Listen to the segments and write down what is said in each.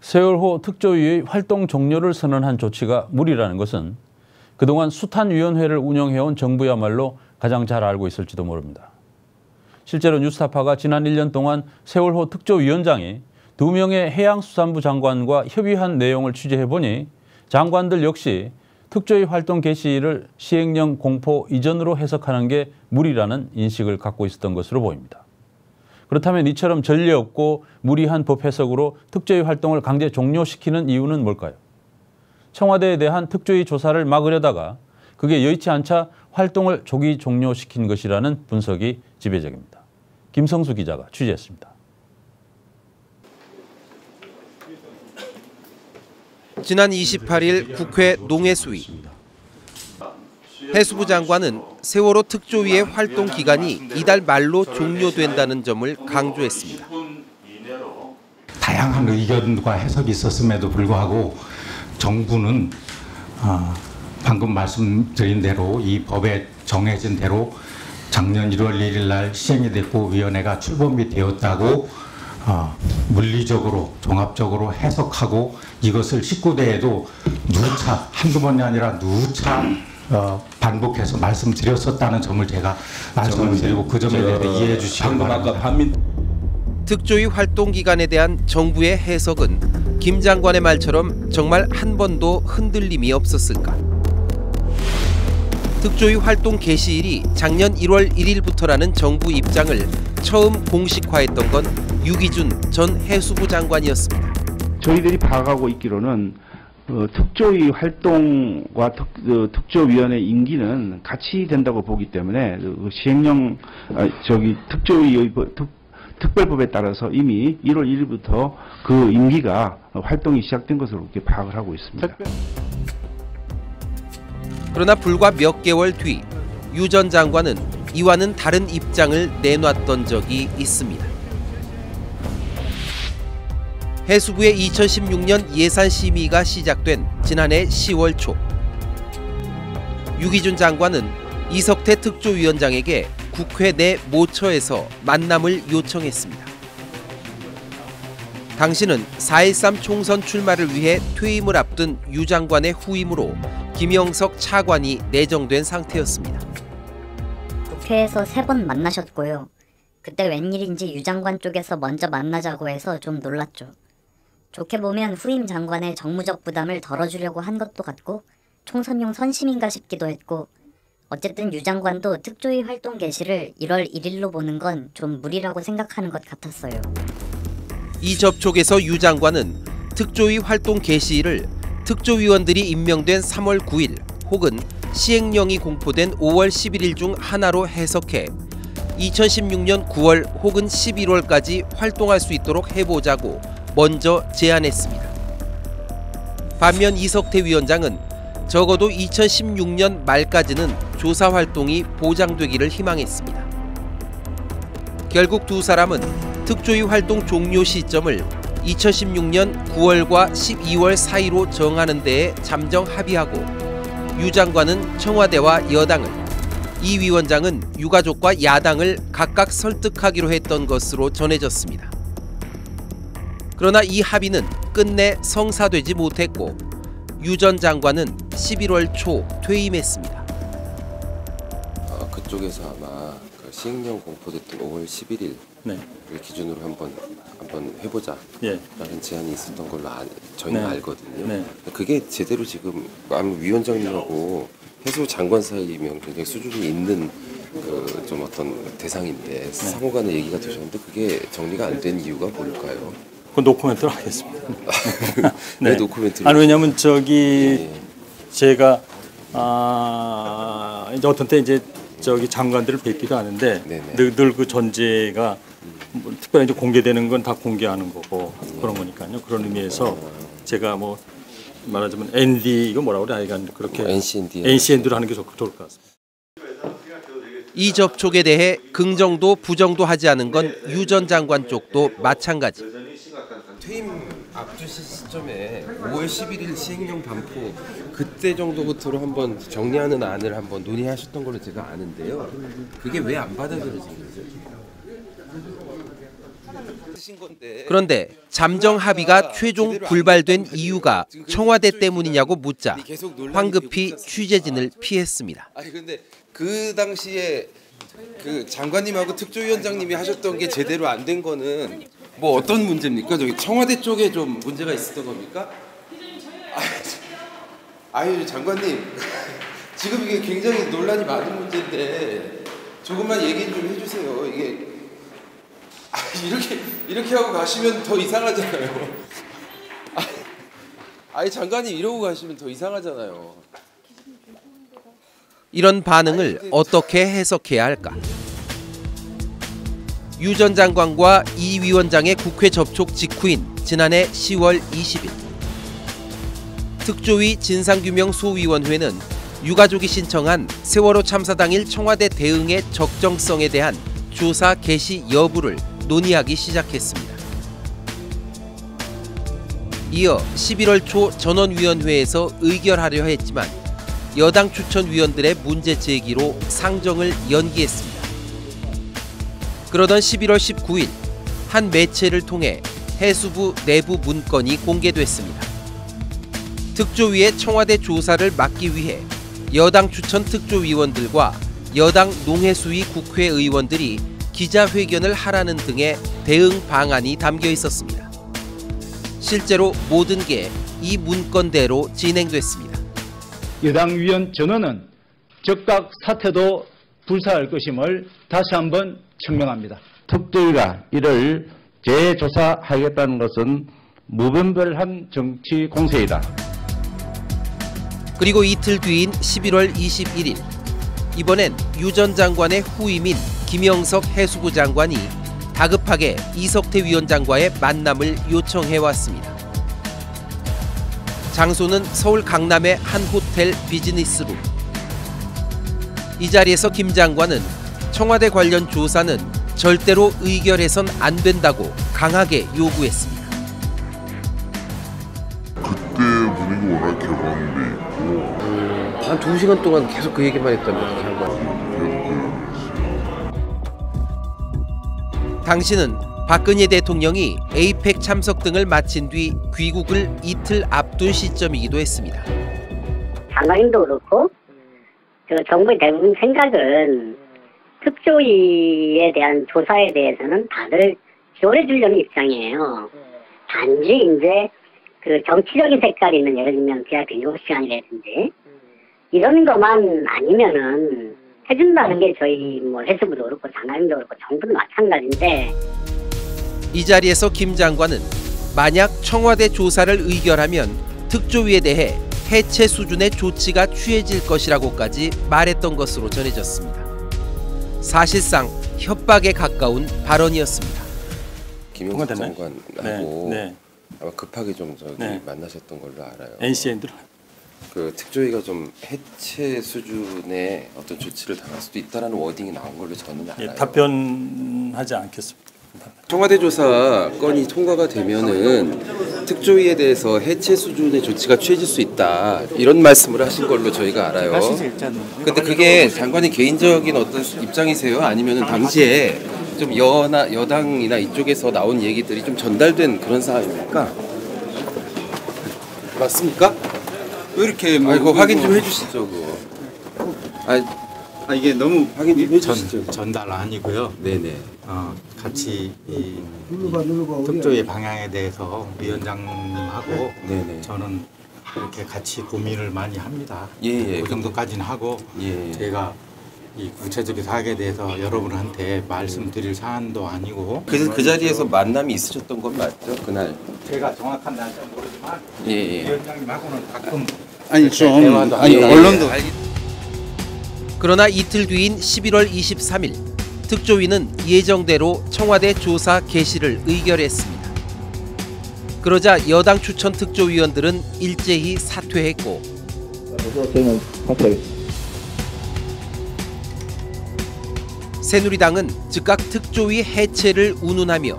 세월호 특조위의 활동 종료를 선언한 조치가 무리라는 것은 그동안 숱한 위원회를 운영해온 정부야말로 가장 잘 알고 있을지도 모릅니다. 실제로 뉴스타파가 지난 1년 동안 세월호 특조위원장이 2명의 해양수산부 장관과 협의한 내용을 취재해보니 장관들 역시 특조위 활동 개시를 시행령 공포 이전으로 해석하는 게 무리라는 인식을 갖고 있었던 것으로 보입니다. 그렇다면 이처럼 전례 없고 무리한 법 해석으로 특조위 활동을 강제 종료시키는 이유는 뭘까요? 청와대에 대한 특조위 조사를 막으려다가 그게 여의치 않자 활동을 조기 종료시킨 것이라는 분석이 지배적입니다. 김성수 기자가 취재했습니다. 지난 28일 국회 농해수위. 해수부 장관은 세월호 특조위의 활동 기간이 이달 말로 종료된다는 점을 강조했습니다. 다양한 의견과 해석이 있었음에도 불구하고 정부는 방금 말씀드린 대로 이 법에 정해진 대로 작년 1월 1일 날 시행이 됐고 위원회가 출범이 되었다고 물리적으로 종합적으로 해석하고 이것을 19대에도 누차 한두 번이 아니라 누차 반복해서 말씀드렸었다는 점을 제가 말씀을 드리고 그 점에 대해 이해해 주시기 바랍니다. 특조위 활동 기간에 대한 정부의 해석은 김 장관의 말처럼 정말 한 번도 흔들림이 없었을까? 특조위 활동 개시일이 작년 1월 1일부터라는 정부 입장을 처음 공식화했던 건 유기준 전 해수부 장관이었습니다. 저희들이 봐가고 있기로는 특조위 활동과 특조위원회 임기는 같이 된다고 보기 때문에 시행령 특조위의 특별법에 따라서 이미 1월 1일부터 그 임기가 활동이 시작된 것으로 이렇게 파악을 하고 있습니다. 그러나 불과 몇 개월 뒤 유 전 장관은 이와는 다른 입장을 내놨던 적이 있습니다. 해수부의 2016년 예산 심의가 시작된 지난해 10월 초 유기준 장관은 이석태 특조위원장에게 국회 내 모처에서 만남을 요청했습니다. 당시는 4.13 총선 출마를 위해 퇴임을 앞둔 유 장관의 후임으로 김영석 차관이 내정된 상태였습니다. 국회에서 3번 만나셨고요. 그때 웬일인지 유 장관 쪽에서 먼저 만나자고 해서 좀 놀랐죠. 좋게 보면 후임 장관의 정무적 부담을 덜어주려고 한 것도 같고 총선용 선심인가 싶기도 했고 어쨌든 유 장관도 특조위 활동 개시를 1월 1일로 보는 건 좀 무리라고 생각하는 것 같았어요. 이 접촉에서 유 장관은 특조위 활동 개시일을 특조위원들이 임명된 3월 9일 혹은 시행령이 공포된 5월 11일 중 하나로 해석해 2016년 9월 혹은 11월까지 활동할 수 있도록 해보자고 먼저 제안했습니다. 반면 이석태 위원장은 적어도 2016년 말까지는 조사 활동이 보장되기를 희망했습니다. 결국 두 사람은 특조위 활동 종료 시점을 2016년 9월과 12월 사이로 정하는 데에 잠정 합의하고 유 장관은 청와대와 여당을, 이 위원장은 유가족과 야당을 각각 설득하기로 했던 것으로 전해졌습니다. 그러나 이 합의는 끝내 성사되지 못했고 유 전 장관은 11월 초 퇴임했습니다. 그쪽에서 아마 그 시행령 공포됐던 5월 11일 를 기준으로 한번 해보자 라는 제안이 있었던 걸로 저희는 알거든요. 그게 제대로 지금 위원장님하고 해수 장관 사이면 굉장히 수준이 있는 좀 어떤 대상인데 상호간의 얘기가 되셨는데 그게 정리가 안 된 이유가 뭘까요? 그 노코멘트로 하겠습니다. 네, 노코멘트. 왜냐하면 제가 이제 어떤 때 이제 장관들을 뵙기도 하는데 늘 그 전제가 특별히 이제 공개되는 건 다 공개하는 거고 그런 거니까요. 그런 의미에서 제가 뭐 말하자면 ND 이거 뭐라고 그래? 하여간 그렇게 NCND로 하는 게 좋을 것 같습니다. 이 접촉에 대해 긍정도 부정도 하지 않은 건 유 전 장관 쪽도 마찬가지. 퇴임 앞두시 시점에 5월 11일 시행령 반포 그때 정도부터로 한번 정리하는 안을 한번 논의하셨던 걸로 제가 아는데요. 그게 왜 안 받아들여진 거죠? 그런데 잠정 합의가 최종 불발된 이유가 청와대 때문이냐고 묻자 황급히 취재진을 피했습니다. 아니 근데 그 당시에 그 장관님하고 특조위원장님이 하셨던 게 제대로 안 된 거는 뭐 어떤 문제입니까? 저기 청와대 쪽에 좀 문제가 있었던 겁니까? 아유 장관님 지금 이게 굉장히 논란이 많은 문제인데 조금만 얘기 좀 해주세요. 이게 이렇게 하고 가시면 더 이상하잖아요. 아니 장관님 이러고 가시면 더 이상하잖아요. 이런 반응을 어떻게 해석해야 할까? 유 전 장관과 이 위원장의 국회 접촉 직후인 지난해 10월 20일 특조위 진상규명소위원회는 유가족이 신청한 세월호 참사 당일 청와대 대응의 적정성에 대한 조사 개시 여부를 논의하기 시작했습니다. 이어 11월 초 전원위원회에서 의결하려 했지만 여당 추천위원들의 문제 제기로 상정을 연기했습니다. 그러던 11월 19일 한 매체를 통해 해수부 내부 문건이 공개됐습니다. 특조위의 청와대 조사를 막기 위해 여당 추천 특조위원들과 여당 농해수위 국회의원들이 기자회견을 하라는 등의 대응 방안이 담겨 있었습니다. 실제로 모든 게 이 문건대로 진행됐습니다. 여당 위원 전원은 즉각 사퇴도 불사할 것임을 다시 한번 청명합니다. 특조위가 이를 재조사하겠다는 것은 무분별한 정치 공세이다. 그리고 이틀 뒤인 11월 21일 이번엔 유 전 장관의 후임인 김영석 해수부 장관이 다급하게 이석태 위원장과의 만남을 요청해왔습니다. 장소는 서울 강남의 한 호텔 비즈니스룸. 이 자리에서 김 장관은 청와대 관련 조사는 절대로 의결해선 안 된다고 강하게 요구했습니다. 그때 분위기 워낙 개방돼 있고 한 2시간 동안 계속 그 얘기만 했답니다. 장관. 당시는 박근혜 대통령이 에이펙 참석 등을 마친 뒤 귀국을 이틀 앞둔 시점이기도 했습니다. 장관님도 그렇고 정부의 대부분 생각은 특조위에 대한 조사에 대해서는 다들 지원해 주려는 입장이에요. 단지 이제 그 정치적인 색깔이 있는 예를 들면 VIP 요구 시간이라든지 이런 것만 아니면은 해준다는 게 저희 뭐 해수부도 그렇고 장관님도 그렇고 정부도 마찬가지인데. 이 자리에서 김 장관은 만약 청와대 조사를 의결하면 특조위에 대해 해체 수준의 조치가 취해질 것이라고까지 말했던 것으로 전해졌습니다. 사실상 협박에 가까운 발언이었습니다. 김영석 장관하고 아마 급하게 좀 만나셨던 걸로 알아요. NCN들 그 특조위가 좀 해체 수준의 어떤 조치를 당할 수도 있다라는 워딩이 나온 걸로 저는 알아요. 답변하지 않겠습니다. 청와대 조사 건이 통과가 되면은 특조위에 대해서 해체 수준의 조치가 취해질 수 있다 이런 말씀을 하신 걸로 저희가 알아요. 근데 그게 장관의 개인적인 어떤 입장이세요? 아니면은 당시에 좀 여당이나 이쪽에서 나온 얘기들이 좀 전달된 그런 상황입니까? 맞습니까? 왜 이렇게 뭐 이거 확인 좀 해주시죠. 그거. 이게 너무 확인 좀 해주시죠. 전달 아니고요. 네네. 같이 이 특조위 방향에 대해서 위원장님하고 저는 이렇게 같이 고민을 많이 합니다. 그 정도까지는 하고 제가 이 구체적인 사항에 대해서 여러분한테 말씀드릴 사안도 아니고. 그래서 그 자리에서 만남이 있으셨던 건 맞죠? 그날. 제가 정확한 날짜는 모르지만 위원장님하고는 가끔 언론도. 그러나 이틀 뒤인 11월 23일 특조위는 예정대로 청와대 조사 개시를 의결했습니다. 그러자 여당 추천 특조위원들은 일제히 사퇴했고 새누리당은 즉각 특조위 해체를 운운하며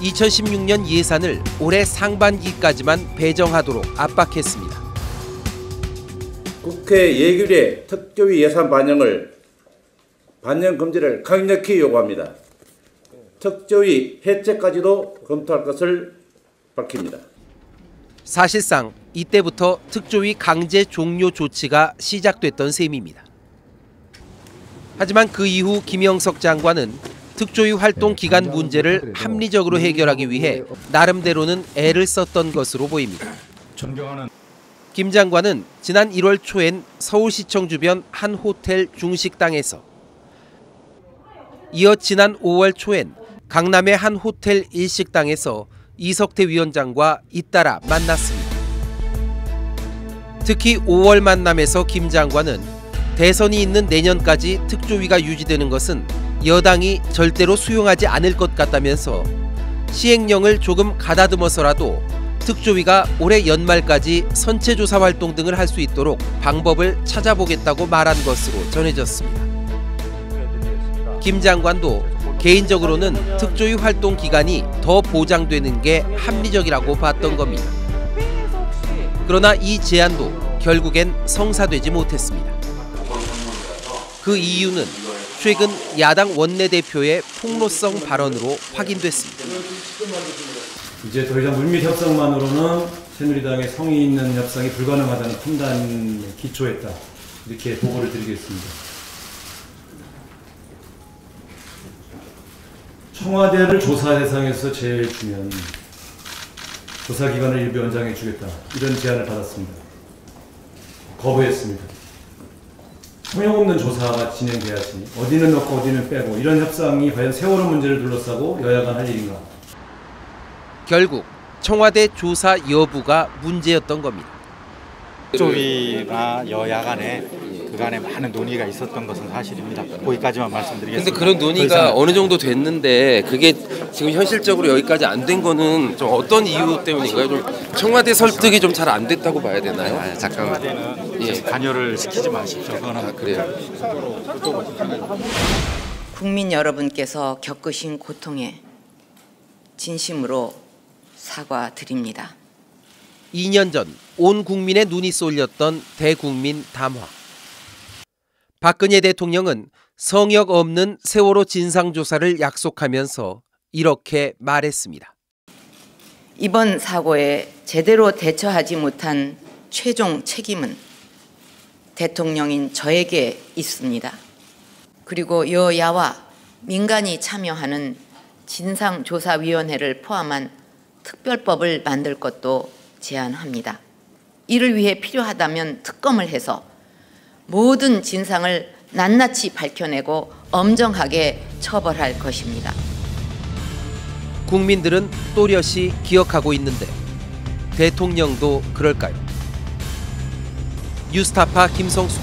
2016년 예산을 올해 상반기까지만 배정하도록 압박했습니다. 국회 예결위 특조위 예산 반영 금지를 강력히 요구합니다. 특조위 해체까지도 검토할 것을 밝힙니다. 사실상 이때부터 특조위 강제 종료 조치가 시작됐던 셈입니다. 하지만 그 이후 김영석 장관은 특조위 활동 기간 문제를 합리적으로 해결하기 위해 나름대로는 애를 썼던 것으로 보입니다. 김 장관은 지난 1월 초엔 서울시청 주변 한 호텔 중식당에서, 이어 지난 5월 초엔 강남의 한 호텔 일식당에서 이석태 위원장과 잇따라 만났습니다. 특히 5월 만남에서 김 장관은 대선이 있는 내년까지 특조위가 유지되는 것은 여당이 절대로 수용하지 않을 것 같다면서 시행령을 조금 가다듬어서라도 특조위가 올해 연말까지 선체조사 활동 등을 할 수 있도록 방법을 찾아보겠다고 말한 것으로 전해졌습니다. 김 장관도 개인적으로는 특조위 활동 기간이 더 보장되는 게 합리적이라고 봤던 겁니다. 그러나 이 제안도 결국엔 성사되지 못했습니다. 그 이유는 최근 야당 원내대표의 폭로성 발언으로 확인됐습니다. 이제 더 이상 물밑 협상만으로는 새누리당의 성의 있는 협상이 불가능하다는 판단에 기초했다. 이렇게 보고를 드리겠습니다. 청와대를 조사 대상에서 제일 중요한 조사 기간을 일부 연장해 주겠다. 이런 제안을 받았습니다. 거부했습니다. 소용없는 조사가 진행돼야지 어디는 넣고 어디는 빼고 이런 협상이 과연 세월호 문제를 둘러싸고 여야간 할 일인가. 결국 청와대 조사 여부가 문제였던 겁니다. 특조위나 여야 간에 그간에 많은 논의가 있었던 것은 사실입니다. 거기까지만 말씀드리겠습니다. 근데 그런 논의가 어느 정도 됐는데 그게 지금 현실적으로 여기까지 안 된 거는 좀 어떤 이유 때문인가요? 좀 청와대 설득이 좀 잘 안 됐다고 봐야 되나요? 잠깐만. 청와대는 관여를 시키지 마십시오. 그거는 그래요. 국민 여러분께서 겪으신 고통에 진심으로 사과드립니다. 2년 전 온 국민의 눈이 쏠렸던 대국민 담화. 박근혜 대통령은 성역 없는 세월호 진상조사를 약속하면서 이렇게 말했습니다. 이번 사고에 제대로 대처하지 못한 최종 책임은 대통령인 저에게 있습니다. 그리고 여야와 민간이 참여하는 진상조사위원회를 포함한 특별법을 만들 것도 제안합니다. 이를 위해 필요하다면 특검을 해서 모든 진상을 낱낱이 밝혀내고 엄정하게 처벌할 것입니다. 국민들은 또렷이 기억하고 있는데 대통령도 그럴까요? 뉴스타파 김성수.